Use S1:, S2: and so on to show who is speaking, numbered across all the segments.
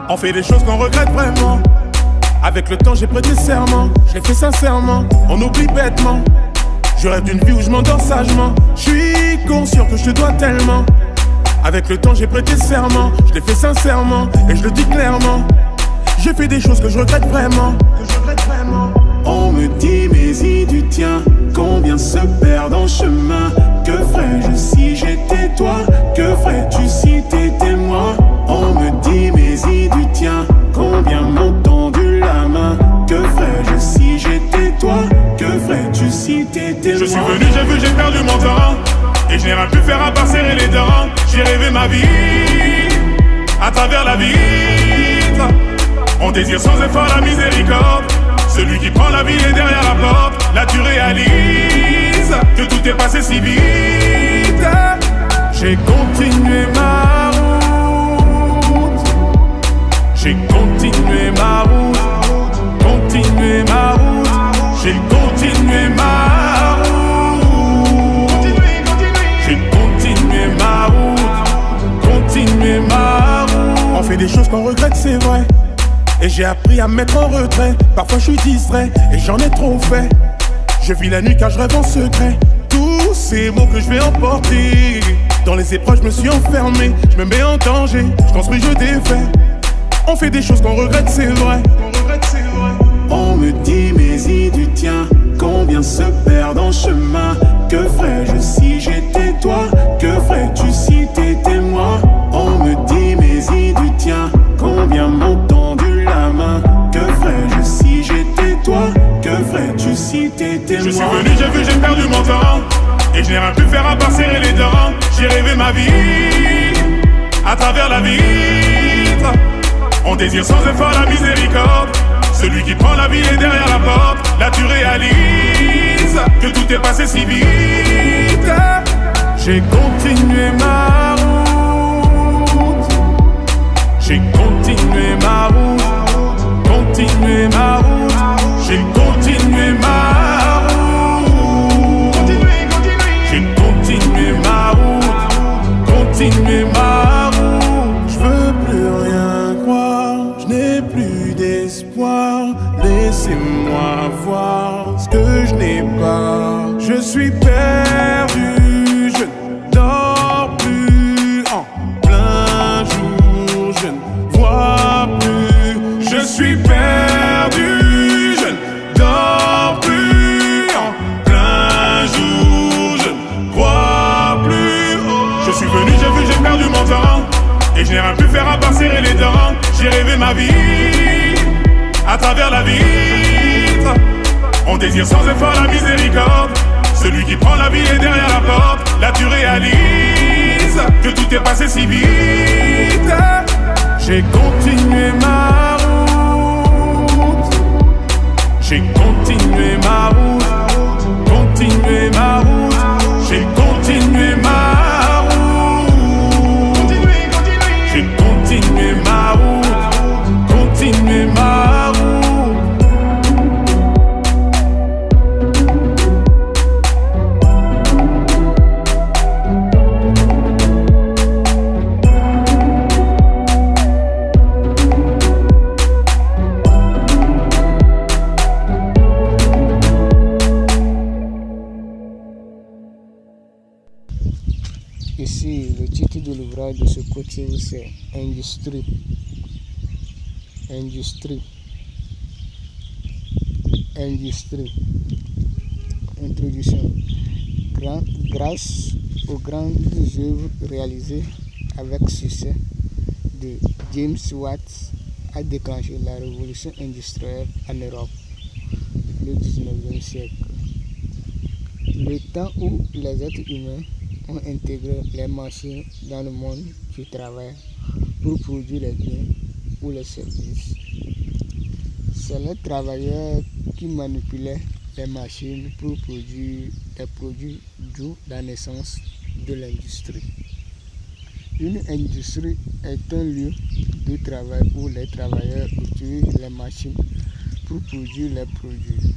S1: On fait des choses qu'on regrette vraiment. Avec le temps j'ai prêté serment, je l'ai fait sincèrement, on oublie bêtement. Je rêve d'une vie où je m'endors sagement. Je suis conscient que je te dois tellement. Avec le temps j'ai prêté serment, je l'ai fait sincèrement et je le dis clairement. J'ai fait des choses que je regrette vraiment. On me dit mais y du tien, combien se perdent en chemin. Que ferais-je si j'étais toi? Que ferais-tu si t'étais moi? On me dit mais y du tien, combien m'ont tendu la main. Que ferais-je si j'étais toi? Que ferais-tu si t'étais moi? Je suis venu, j'ai vu, j'ai perdu mon temps. Et je n'ai rien pu faire à part serrer les dents. J'ai rêvé ma vie à travers la vitre. On désire sans effort la miséricorde. Celui qui prend la vie est derrière la porte. Là tu réalises que tout est passé si vite. J'ai continué ma route. J'ai continué ma route. Continué ma route. J'ai continué ma route. J'ai continué ma route. Continué ma route. On fait des choses qu'on regrette, c'est vrai. Et j'ai appris à me mettre en retrait. Parfois je suis distrait et j'en ai trop fait. Je vis la nuit car je rêve en secret. Tous ces mots que je vais emporter. Dans les épreuves je me suis enfermé. Je me mets en danger, je construis, je défais. On fait des choses qu'on regrette, c'est vrai. On me dit mais y du tien, combien se perdent en chemin. Que ferais-je si j'étais toi? Que ferais-tu si t'étais moi? On me dit mais y du tien, combien m'ont tendu la main. Que ferais-je si j'étais toi? Que ferais-tu si t'étais moi? Je suis venu, j'ai vu, j'ai perdu mon temps. Et je n'ai rien pu faire à part serrer les dents. J'ai rêvé ma vie à travers la vitre. On désire sans effort la miséricorde. Celui qui prend la vie est derrière la porte. Là tu réalises que tout est passé si vite. J'ai continué ma route. J'ai continué ma route. Continué ma route. J'ai continué ma route. J'ai continué ma route. Continué ma route. Je veux plus rien croire. Je n'ai plus d'espoir. Laissez-moi voir ce que je n'ai pas. Je suis perdu, je ne dors plus en plein jour, je ne vois plus. Je suis perdu, je ne dors plus en plein jour, je ne vois plus. Je suis venu, j'ai vu, j'ai perdu mon temps. Et je n'ai rien pu faire à part serrer les dents. J'ai rêvé ma vie à travers la vitre. On désire sans effort la miséricorde. Celui qui prend la vie est derrière la porte. Là tu réalises que tout est passé si vite. J'ai continué ma route. J'ai continué ma route. Continué ma route. J'ai continué ma route. J'ai continué ma route. Continué ma route.
S2: Ici, le titre de l'ouvrage de ce coaching, c'est Industrie. Industrie. Industrie. Introduction. Grâce aux grandes œuvres réalisées avec succès de James Watt a déclenché la révolution industrielle en Europe, le 19e siècle. Le temps où les êtres humains ont intégré les machines dans le monde du travail pour produire les biens ou les services. C'est les travailleurs qui manipulaient les machines pour produire des produits, d'où la naissance de l'industrie. Une industrie est un lieu de travail où les travailleurs utilisent les machines pour produire les produits.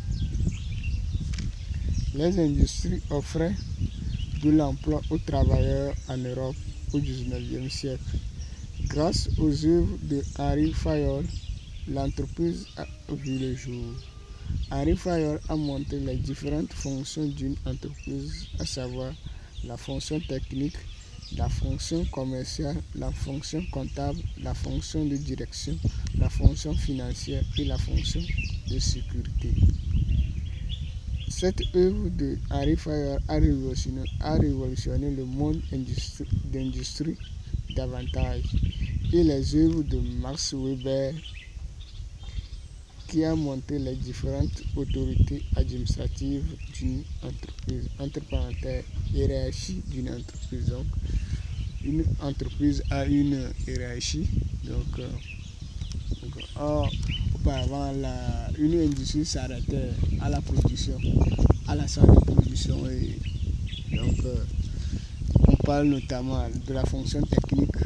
S2: Les industries offraient de l'emploi aux travailleurs en Europe au 19e siècle Grâce aux œuvres de Henri Fayol, l'entreprise a vu le jour. Henri Fayol a montré les différentes fonctions d'une entreprise, à savoir la fonction technique, la fonction commerciale, la fonction comptable, la fonction de direction, la fonction financière et la fonction de sécurité. Cette œuvre de Henri Fayol a révolutionné le monde d'industrie davantage, et les œuvres de Max Weber, qui a montré les différentes autorités administratives d'une entreprise, entre parenthèses, hiérarchie d'une entreprise. Donc, une entreprise a une hiérarchie. Donc auparavant, une industrie s'arrêtait à la production, à la salle de production. Et donc, on parle notamment de la fonction technique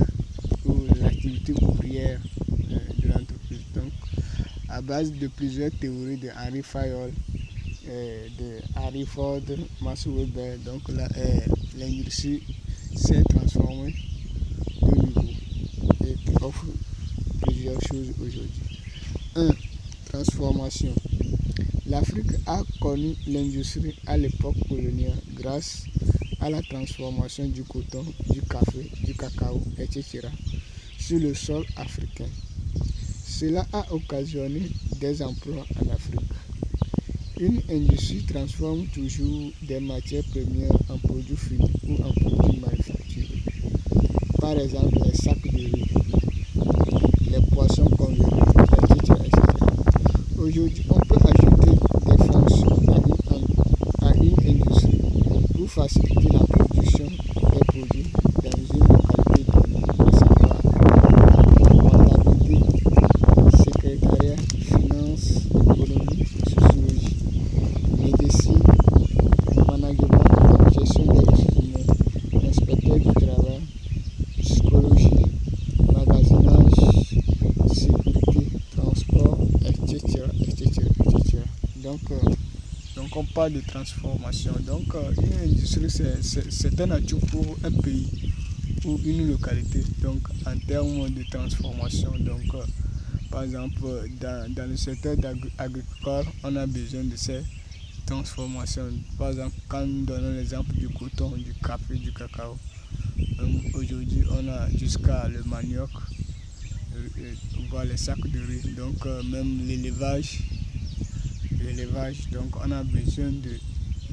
S2: ou l'activité ouvrière de l'entreprise. Donc, à base de plusieurs théories de Henri Fayol, de Henry Ford, Max Weber, donc l'industrie s'est transformée de nouveau et offre plusieurs choses aujourd'hui. 1. Transformation. L'Afrique a connu l'industrie à l'époque coloniale grâce à la transformation du coton, du café, du cacao, etc. sur le sol africain. Cela a occasionné des emplois en Afrique. Une industrie transforme toujours des matières premières en produits finis ou en produits manufacturés. Par exemple, les sacs de riz, les poissons congelés, etc. Aujourd'hui, on peut ajouter des fonctions à une industrie pour faciliter la production des produits dans une localité donnée, à savoir comptabilité, secrétariat, finance, économie, sociologie, médecine, management, gestion des ressources humaines, inspecteur du travail, psychologie, magasinage, sécurité, transport, etc. Donc on parle de transformation. Donc une industrie, c'est un atout pour un pays ou une localité. Donc en termes de transformation, donc par exemple dans le secteur agricole, on a besoin de ces transformations. Par exemple, quand nous donnons l'exemple du coton, du café, du cacao, aujourd'hui on a jusqu'à le manioc, voire les sacs de riz, donc même l'élevage, donc on a besoin de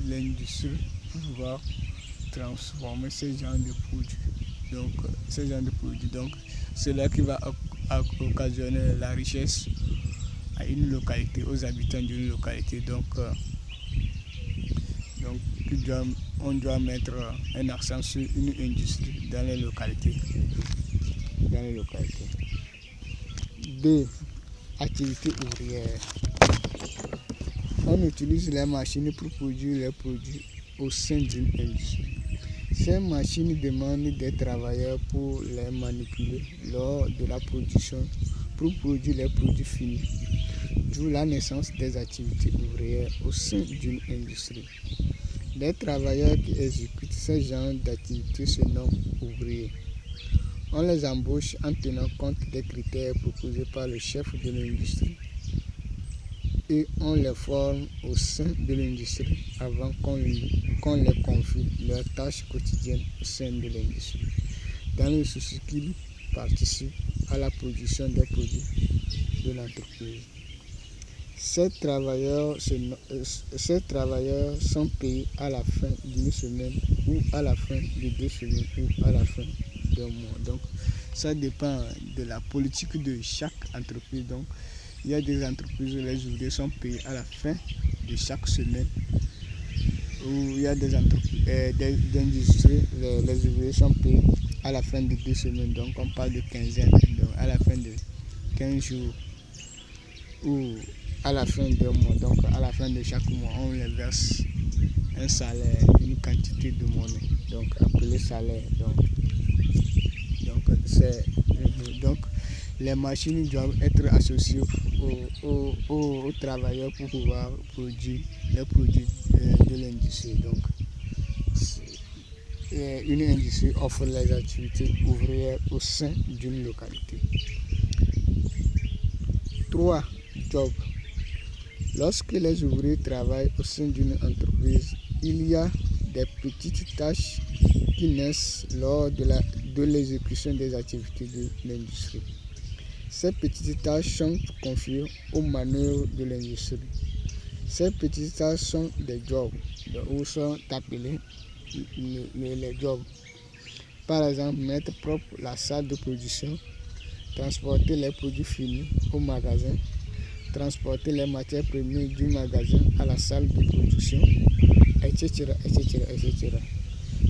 S2: l'industrie pour pouvoir transformer ces genres de produits. Donc c'est là qui va occasionner la richesse à une localité, aux habitants d'une localité. Donc on doit mettre un accent sur une industrie dans les localités. 2. Activité ouvrière. On utilise les machines pour produire les produits au sein d'une industrie. Ces machines demandent des travailleurs pour les manipuler lors de la production pour produire les produits finis. D'où la naissance des activités ouvrières au sein d'une industrie. Les travailleurs qui exécutent ce genre d'activités se nomment ouvriers. On les embauche en tenant compte des critères proposés par le chef de l'industrie et on les forme au sein de l'industrie avant qu'on les confie leurs tâches quotidiennes au sein de l'industrie, dans le souci qu'ils participent à la production des produits de l'entreprise. Ces travailleurs sont payés à la fin d'une semaine ou à la fin de 2 semaines ou à la fin d'un mois. Donc ça dépend de la politique de chaque entreprise. Donc il y a des entreprises où les ouvriers sont payés à la fin de chaque semaine, où il y a des entreprises d'industrie, les ouvriers sont payés à la fin de 2 semaines. Donc on parle de quinzaine, donc à la fin de 15 jours ou à la fin d'un mois. Donc à la fin de chaque mois, on les verse un salaire, une quantité de monnaie, donc appelé salaire. Donc les machines doivent être associées aux travailleurs pour pouvoir produire les produits de l'industrie. Donc une industrie offre les activités ouvrières au sein d'une localité. 3. Job. Lorsque les ouvriers travaillent au sein d'une entreprise, il y a des petites tâches qui naissent lors de l'exécution des activités de l'industrie. Ces petites tâches sont confiées aux manœuvres de l'industrie. Ces petites tâches sont des jobs, où sont appelés les jobs. Par exemple, mettre propre la salle de production, transporter les produits finis au magasin, transporter les matières premières du magasin à la salle de production, etc.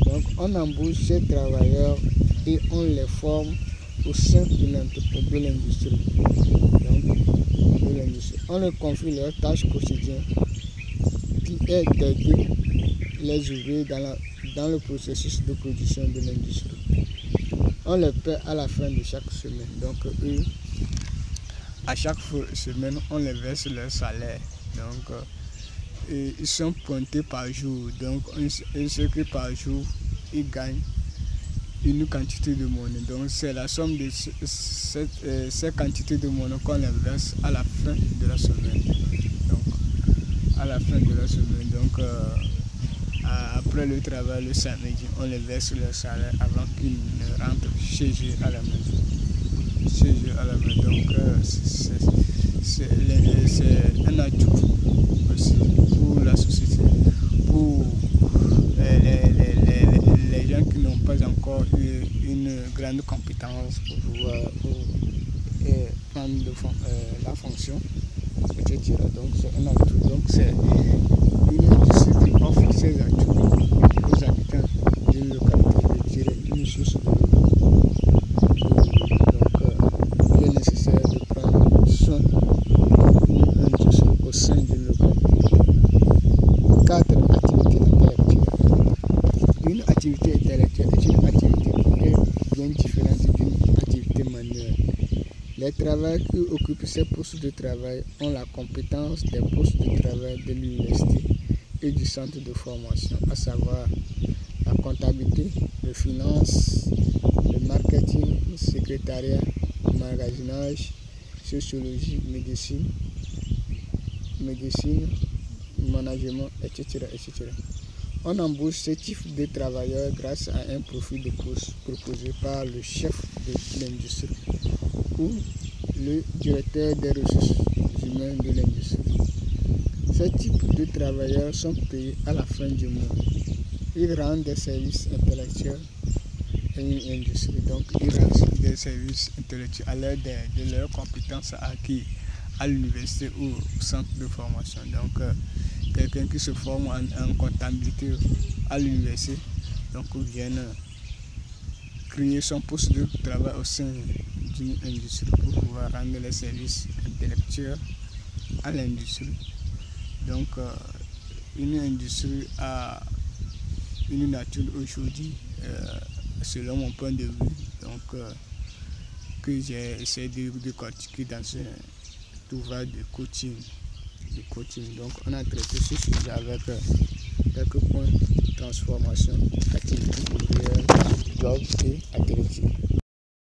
S2: Donc, on embauche ces travailleurs et on les forme au sein de l'industrie. On leur confie leurs tâches quotidiennes qui est d'aider les ouvriers dans le processus de production de l'industrie. On les paie à la fin de chaque semaine. Donc, eux, à chaque semaine, on les verse leur salaire. Donc, ils sont pointés par jour. Donc, on sait que par jour, ils gagnent une quantité de monnaie. Donc, c'est la somme de ces quantités de monnaie qu'on les verse à la fin de la semaine. Donc, après le travail, le samedi, on les verse leur salaire avant qu'ils ne rentrent chez eux à la maison. Donc, c'est un atout aussi pour la société, pour les gens qui n'ont pas encore eu une grande compétence pour pouvoir prendre la fonction, etc. Donc, c'est un atout. Donc, c'est une industrie qui offre ses atouts aux habitants d'une localité, de tirer une source de revenus. Donc, il est nécessaire de prendre soin d'une industrie au sein d'une localité. 4. Activité intellectuelle. Une activité intellectuelle est une activité qui est bien différente d'une activité manuelle. Les travailleurs qui occupent ces postes de travail ont la compétence des postes de travail de l'université et du centre de formation, à savoir la comptabilité, le finance, le marketing, le secrétariat, le magasinage, sociologie, médecine, management, etc. On embauche ce type de travailleurs grâce à un profil de poste proposé par le chef de l'industrie ou le directeur des ressources humaines de l'industrie. Ces types de travailleurs sont payés à la fin du mois. Ils rendent des services intellectuels à une industrie. Donc, ils rendent des services intellectuels à l'aide de leurs compétences acquises à l'université ou au centre de formation. Donc, quelqu'un qui se forme en comptabilité à l'université, donc vient créer son poste de travail au sein d'une industrie pour pouvoir rendre les services intellectuels à l'industrie. Donc, une industrie a une nature aujourd'hui, selon mon point de vue, donc, que j'ai essayé de décortiquer dans cet ouvrage de coaching. Donc, on a traité ce sujet avec quelques points: transformation, activité ouvrière, job et activité.